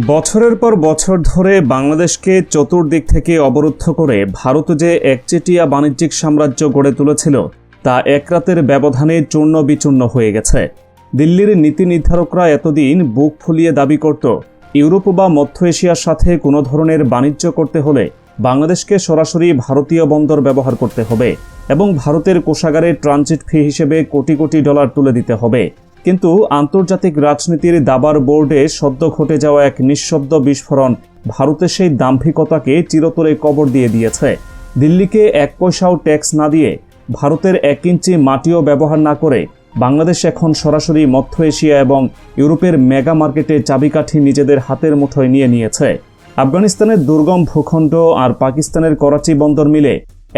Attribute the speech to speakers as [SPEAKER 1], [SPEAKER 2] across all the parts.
[SPEAKER 1] বছরের পর বছর ধরে বাংলাদেশকে চতুর্দিক থেকে অবরুদ্ধ করে ভারত যে একচেটিয়া বাণিজ্যিক সাম্রাজ্য গড়ে তুলেছিল তা এক রাতের ব্যবধানে চূর্ণ বিচূর্ণ হয়ে গেছে। দিল্লির নীতি নির্ধারকরা এতদিন বুক ফুলিয়ে দাবি করত, ইউরোপ বা মধ্য এশিয়ার সাথে কোনো ধরনের বাণিজ্য করতে হলে বাংলাদেশকে সরাসরি ভারতীয় বন্দর ব্যবহার করতে হবে এবং ভারতের কোষাগারে ট্রানজিট ফি হিসেবে কোটি কোটি ডলার তুলে দিতে হবে। কিন্তু আন্তর্জাতিক রাজনীতির দাবার বোর্ডে সদ্য ঘটে যাওয়া এক নিঃশব্দ বিস্ফোরণ ভারতের সেই দাম্ভিকতাকে চিরতরে কবর দিয়ে দিয়েছে। দিল্লিকে এক পয়সাও ট্যাক্স না দিয়ে, ভারতের 1 ইঞ্চি মাটিও ব্যবহার না করে বাংলাদেশ এখন সরাসরি মধ্য এশিয়া এবং ইউরোপের মেগা মার্কেটে চাবিকাঠি নিজেদের হাতের মুঠোয় নিয়ে নিয়েছে। আফগানিস্তানের দুর্গম ভূখণ্ড আর পাকিস্তানের করাচি বন্দর মিলে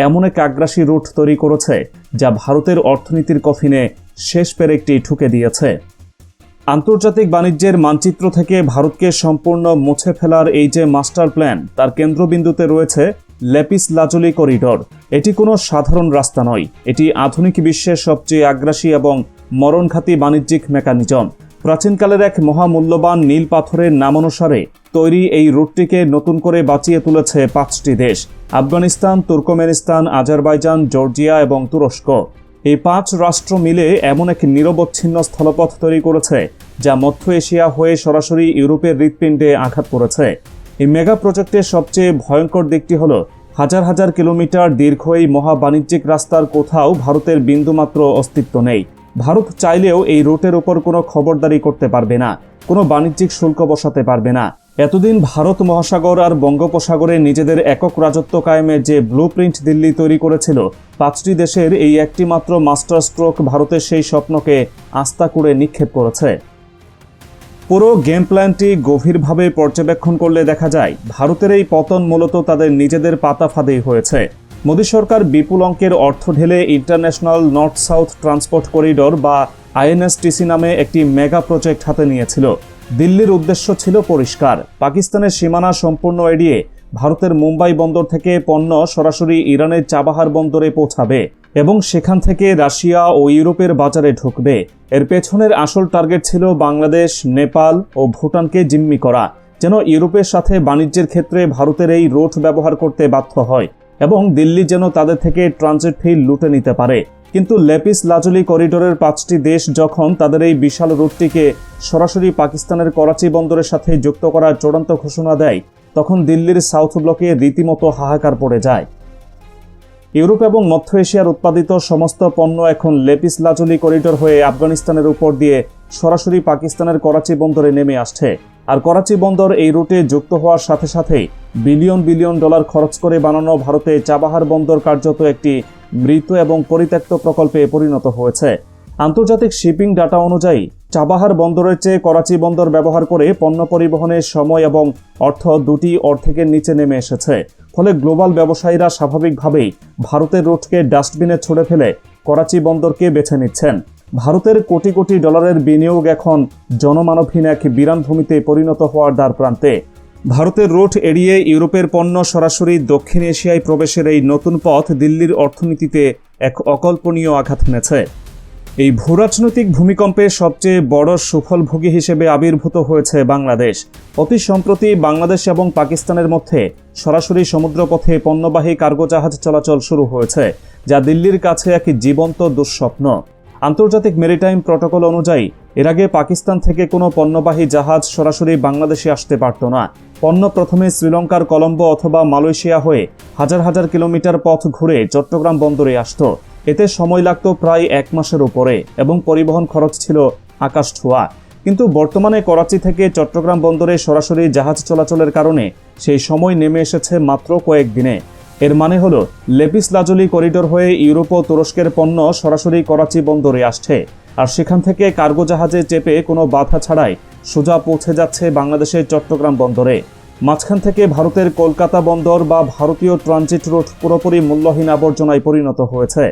[SPEAKER 1] এমন এক আগ্রাসী রুট তৈরি করেছে যা ভারতের অর্থনীতির কফিনে শেষ পেরেকটি ঠুকে দিয়েছে। আন্তর্জাতিক বাণিজ্যের মানচিত্র থেকে ভারতকে সম্পূর্ণ মুছে ফেলার এই যে মাস্টার প্ল্যান, তার কেন্দ্রবিন্দুতে রয়েছে লেপিস লাজুলি করিডোর। এটি কোনো সাধারণ রাস্তা নয়, এটি আধুনিক বিশ্বের সবচেয়ে আগ্রাসী এবং মরণঘাতী বাণিজ্যিক মেকানিজম। প্রাচীনকালের এক মহামূল্যবান নীল পাথরের নামানুসারে তৈরি এই রুটটিকে নতুন করে বাঁচিয়ে তুলেছে 5টি দেশ: আফগানিস্তান, তুর্কমেনিস্তান, আজারবাইজান, জর্জিয়া এবং তুরস্ক। এই 5 রাষ্ট্র মিলে এমন এক নিরবচ্ছিন্ন স্থলপথ তৈরি করেছে যা মধ্য এশিয়া হয়ে সরাসরি ইউরোপের হৃৎপিণ্ডে আঘাত করেছে। এই মেগা প্রজেক্টের সবচেয়ে ভয়ঙ্কর দিকটি হল, হাজার হাজার কিলোমিটার দীর্ঘ এই মহাবাণিজ্যিক রাস্তার কোথাও ভারতের বিন্দুমাত্র অস্তিত্ব নেই। ভারত চাইলেও এই রুটের উপর কোনো খবরদারি করতে পারবে না, কোনো বাণিজ্যিক শুল্ক বসাতে পারবে না। এতদিন ভারত মহাসাগর আর বঙ্গোপসাগরে নিজেদের একক রাজত্ব কায়েমের যে ব্লুপ্রিন্ট দিল্লি তৈরি করেছিল, 5টি দেশের এই একটি মাত্র মাস্টার স্ট্রোক ভারতের সেই স্বপ্নকে আস্থা করে নিক্ষেপ করেছে। পুরো গেম প্ল্যানটি গভীরভাবে পর্যবেক্ষণ করলে দেখা যায়, ভারতের এই পতন মূলত তাদের নিজেদের পাতা ফাঁদেই হয়েছে। মোদী সরকার বিপুল অঙ্কের অর্থ ঢেলে international north south transport corridor বা আইএনএসটিসি নামে একটি মেগা প্রজেক্ট হাতে নিয়েছিল। দিল্লির উদ্দেশ্য ছিল পরিষ্কার: পাকিস্তানের সীমানা সম্পূর্ণ এড়িয়ে ভারতের মুম্বাই বন্দর থেকে পণ্য সরাসরি ইরানের চাবাহার বন্দরে পৌঁছাবে এবং সেখান থেকে রাশিয়া ও ইউরোপের বাজারে ঢুকবে। এর পেছনের আসল টার্গেট ছিল বাংলাদেশ, নেপাল ও ভুটানকে জিম্মি করা, যেন ইউরোপের সাথে বাণিজ্যের ক্ষেত্রে ভারতের এই রুট ব্যবহার করতে বাধ্য হয় এবং দিল্লি যেন তাদের থেকে ট্রানজিট ফি লুটে নিতে পারে। কিন্তু লেপিস লাজুলি করিডোরের 5টি দেশ যখন তাদের এই বিশাল রুটটিকে সরাসরি পাকিস্তানের করাচি বন্দরের সাথে যুক্ত করার চূড়ান্ত ঘোষণা দেয়, তখন দিল্লির সাউথ ব্লকে রীতিমতো হাহাকার পড়ে যায়। ইউরোপ এবং মধ্য এশিয়ার উৎপাদিত সমস্ত পণ্য এখন লেপিস লাজুলি করিডোর হয়ে আফগানিস্তানের উপর দিয়ে সরাসরি পাকিস্তানের করাচি বন্দরে নেমে আসছে। আর করাচি বন্দর এই রুটে যুক্ত হওয়ার সাথে সাথেই বিলিয়ন বিলিয়ন ডলার খরচ করে বানানো ভারতে চাবাহার বন্দর কার্যত একটি মৃত এবং পরিত্যক্ত প্রকল্পে পরিণত হয়েছে। আন্তর্জাতিক শিপিং ডাটা অনুযায়ী চাবাহার বন্দরের চেয়ে করাচি বন্দর ব্যবহার করে পণ্য পরিবহনের সময় এবং অর্থ দুটি অর্ধেকের নিচে নেমে এসেছে। ফলে গ্লোবাল ব্যবসায়ীরা স্বাভাবিকভাবেই ভারতের রুটকে ডাস্টবিনে ছুড়ে ফেলে করাচি বন্দরকে বেছে নিচ্ছেন। ভারতের কোটি কোটি ডলারের বিনিয়োগ এখন জনমানবহীন এক বিরান ভূমিতে পরিণত হওয়ার দ্বার প্রান্তে। ভারতের রুট এড়িয়ে ইউরোপের পণ্য সরাসরি দক্ষিণ এশিয়ায় প্রবেশের এই নতুন পথ দিল্লির অর্থনীতিতে এক অকল্পনীয় আঘাত এনেছে। এই ভূরাজনৈতিক ভূমিকম্পের সবচেয়ে বড় সুফলভোগী হিসেবে আবির্ভূত হয়েছে বাংলাদেশ। অতি সম্প্রতি বাংলাদেশ এবং পাকিস্তানের মধ্যে সরাসরি সমুদ্রপথে পণ্যবাহী কার্গো জাহাজ চলাচল শুরু হয়েছে, যা দিল্লির কাছে এক জীবন্ত দুঃস্বপ্ন। আন্তর্জাতিক মেরিটাইম প্রটোকল অনুযায়ী এর আগে পাকিস্তান থেকে কোনো পণ্যবাহী জাহাজ সরাসরি বাংলাদেশে আসতে পারত না। পণ্য প্রথমে শ্রীলঙ্কার কলম্বো অথবা মালয়েশিয়া হয়ে হাজার হাজার কিলোমিটার পথ ঘুরে চট্টগ্রাম বন্দরে আসত। এতে সময় লাগত প্রায় 1 মাসের উপরে এবং পরিবহন খরচ ছিল আকাশ ছোঁয়া। কিন্তু বর্তমানে করাচি থেকে চট্টগ্রাম বন্দরে সরাসরি জাহাজ চলাচলের কারণে সেই সময় নেমে এসেছে মাত্র কয়েকদিনে। এর মানে হলো, লেপিস লাজুলি করিডোর হয়ে ইউরোপ ও তুরস্কের পণ্য সরাসরি করাচি বন্দরে আসছে, আর সেখান থেকে কার্গো জাহাজে চেপে কোনো বাধা ছাড়াই সোজা পৌঁছে যাচ্ছে বাংলাদেশের চট্টগ্রাম বন্দরে। মাঝখান থেকে ভারতের কলকাতা বন্দর বা ভারতীয় ট্রানজিট রুট পুরোপুরি মূল্যহীন আবর্জনায় পরিণত হয়েছে।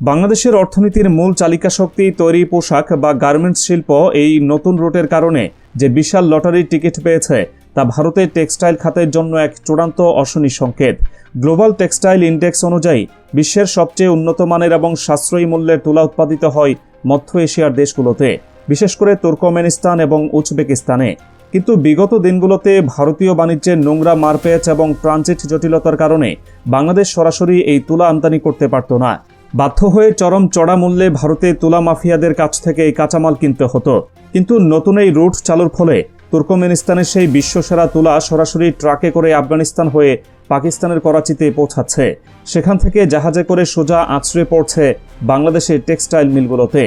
[SPEAKER 1] বাংলাদেশের অর্থনীতির মূল চালিকা শক্তি তৈরি পোশাক বা গার্মেন্টস শিল্প এই নতুন রুটের কারণে যে বিশাল লটারির টিকিট পেয়েছে, তা ভারতের টেক্সটাইল খাতের জন্য এক চূড়ান্ত অশনি সংকেত। গ্লোবাল টেক্সটাইল ইন্ডেক্স অনুযায়ী বিশ্বের সবচেয়ে উন্নত মানের এবং সাশ্রয়ী মূল্যের তুলা উৎপাদিত হয় মধ্য এশিয়ার দেশগুলোতে, বিশেষ করে তুর্কমেনিস্তান এবং উজবেকিস্তানে। কিন্তু বিগত দিনগুলোতে ভারতীয় বাণিজ্যের নোংরা মারপ্যাচ এবং ট্রানজিট জটিলতার কারণে বাংলাদেশ সরাসরি এই তুলা আমদানি করতে পারত না। বাধ্য হয়ে চরম চড়া মূল্যে ভারতে তুলা মাফিয়াদের কাছ থেকে এই কাঁচামাল কিনতে হতো। কিন্তু নতুন এই রুট চালুর ফলে তুর্কমেনিস্তানের সেই বিশ্বসেরা তুলা সরাসরি ট্রাকে করে আফগানিস্তান হয়ে পাকিস্তানের করাচিতে পৌঁছাচ্ছে। সেখান থেকে জাহাজে করে সোজা আছড়ে পড়ছে বাংলাদেশের টেক্সটাইল মিলগুলোতে।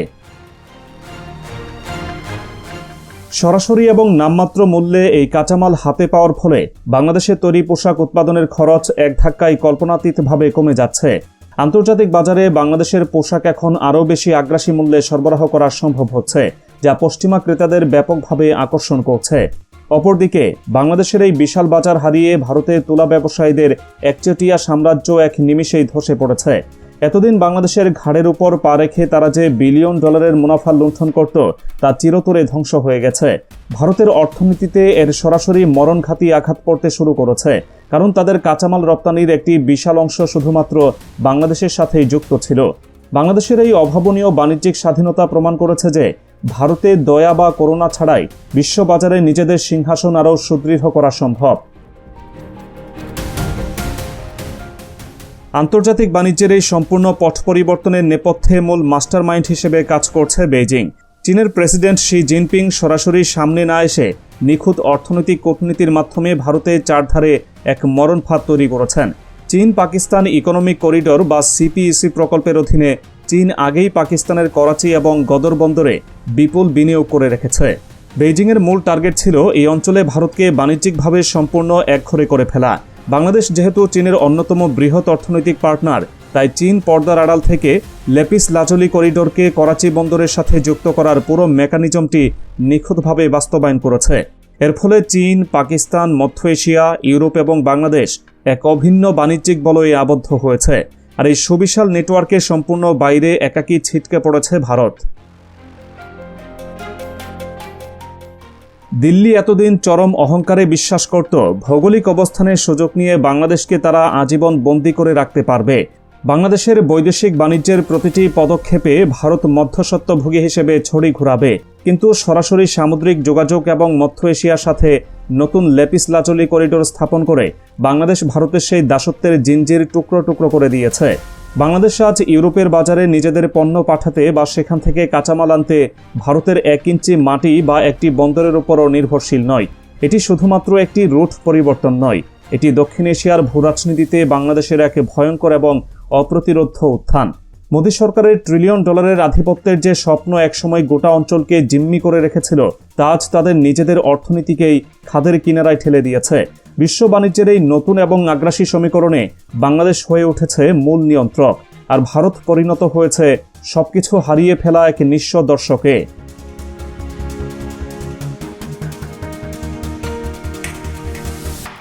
[SPEAKER 1] সরাসরি এবং নামমাত্র মূল্যে এই কাঁচামাল হাতে পাওয়ার ফলে বাংলাদেশের তৈরি পোশাক উৎপাদনের খরচ এক ধাক্কায় কল্পনাতীতভাবে কমে যাচ্ছে। আন্তর্জাতিক বাজারে বাংলাদেশের পোশাক এখন আরও বেশি আগ্রাসী মূল্যে সরবরাহ করা সম্ভব হচ্ছে, যা পশ্চিমা ক্রেতাদের ব্যাপকভাবে আকর্ষণ করছে। অপরদিকে বাংলাদেশের এই বিশাল বাজার হারিয়ে ভারতের তুলা ব্যবসায়ীদের একচেটিয়া সাম্রাজ্য এক নিমিষেই ধসে পড়েছে। এতদিন বাংলাদেশের ঘাড়ের উপর পা রেখে তারা যে বিলিয়ন ডলারের মুনাফা লুণ্ঠন করত, তা চিরতরে ধ্বংস হয়ে গেছে। ভারতের অর্থনীতিতে এর সরাসরি মরণঘাতী আঘাত পড়তে শুরু করেছে, কারণ তাদের কাঁচামাল রপ্তানির একটি বিশাল অংশ শুধুমাত্র বাংলাদেশের সাথেই যুক্ত ছিল। বাংলাদেশের এই অভাবনীয় বাণিজ্যিক স্বাধীনতা প্রমাণ করেছে যে ভারতে দয়া বা করোনা ছাড়াই বিশ্ববাজারে নিজেদের সিংহাসন আরও সুদৃঢ় করা সম্ভব। আন্তর্জাতিক বাণিজ্যের এই সম্পূর্ণ পথ পরিবর্তনের নেপথ্যে মূল মাস্টারমাইন্ড হিসেবে কাজ করছে বেইজিং। চীনের প্রেসিডেন্ট শি জিনপিং সরাসরি সামনে না এসে নিখুঁত অর্থনৈতিক কূটনীতির মাধ্যমে ভারতে চারধারে এক মরণ ফাঁদ তৈরি করেছেন। চীন পাকিস্তান ইকোনমিক করিডোর বা সিপিইসি প্রকল্পের অধীনে চীন আগেই পাকিস্তানের করাচি এবং গদর বন্দরে বিপুল বিনিয়োগ করে রেখেছে। বেইজিংয়ের মূল টার্গেট ছিল এই অঞ্চলে ভারতকে বাণিজ্যিকভাবে সম্পূর্ণ একঘরে করে ফেলা। বাংলাদেশ যেহেতু চীনের অন্যতম বৃহৎ অর্থনৈতিক পার্টনার, তাই চীন পর্দার আড়াল থেকে লেপিস লাজলি করিডোরকে করাচি বন্দরের সাথে যুক্ত করার পুরো মেকানিজমটি নিখুঁতভাবে বাস্তবায়ন করেছে। এর ফলে চীন, পাকিস্তান, মধ্য এশিয়া, ইউরোপ এবং বাংলাদেশ এক অভিন্ন বাণিজ্যিক বলয়ে আবদ্ধ হয়েছে। আর এই সুবিশাল নেটওয়ার্কের সম্পূর্ণ বাইরে একাকী ছিটকে পড়েছে ভারত। দিল্লি এতদিন চরম অহংকারে বিশ্বাস করত ভৌগোলিক অবস্থানের সুযোগ নিয়ে বাংলাদেশকে তারা আজীবন বন্দী করে রাখতে পারবে। বাংলাদেশের বৈদেশিক বাণিজ্যের প্রতিটি পদক্ষেপে ভারত মধ্যস্বত্বভোগী হিসেবে ছড়ি ঘুরাবে। কিন্তু সরাসরি সামুদ্রিক যোগাযোগ এবং মধ্য এশিয়ার সাথে নতুন লেপিস লাজলি করিডোর স্থাপন করে বাংলাদেশ ভারতের সেই দাসত্বের জিঞ্জির টুকরো টুকরো করে দিয়েছে। বাংলাদেশ আজ ইউরোপের বাজারে নিজেদের পণ্য পাঠাতে বা সেখান থেকে কাঁচামাল আনতে ভারতের 1 ইঞ্চি মাটি বা একটি বন্দরের উপরও নির্ভরশীল নয়। এটি শুধুমাত্র একটি রুট পরিবর্তন নয়, এটি দক্ষিণ এশিয়ার ভূরাজনীতিতে বাংলাদেশের এক ভয়ঙ্কর এবং অপ্রতিরোধ্য উত্থান। মোদী সরকারের ট্রিলিয়ন ডলারের আধিপত্যের যে স্বপ্ন একসময় গোটা অঞ্চলকে জিম্মি করে রেখেছিল, তা আজ তাদের নিজেদের অর্থনীতিকেই খাদের কিনারায় ঠেলে দিয়েছে। বিশ্ব বাণিজ্যের এই নতুন এবং আগ্রাসী সমীকরণে বাংলাদেশ হয়ে উঠেছে মূল নিয়ন্ত্রক, আর ভারত পরিণত হয়েছে সবকিছু হারিয়ে ফেলা এক নিঃস্ব দর্শকে।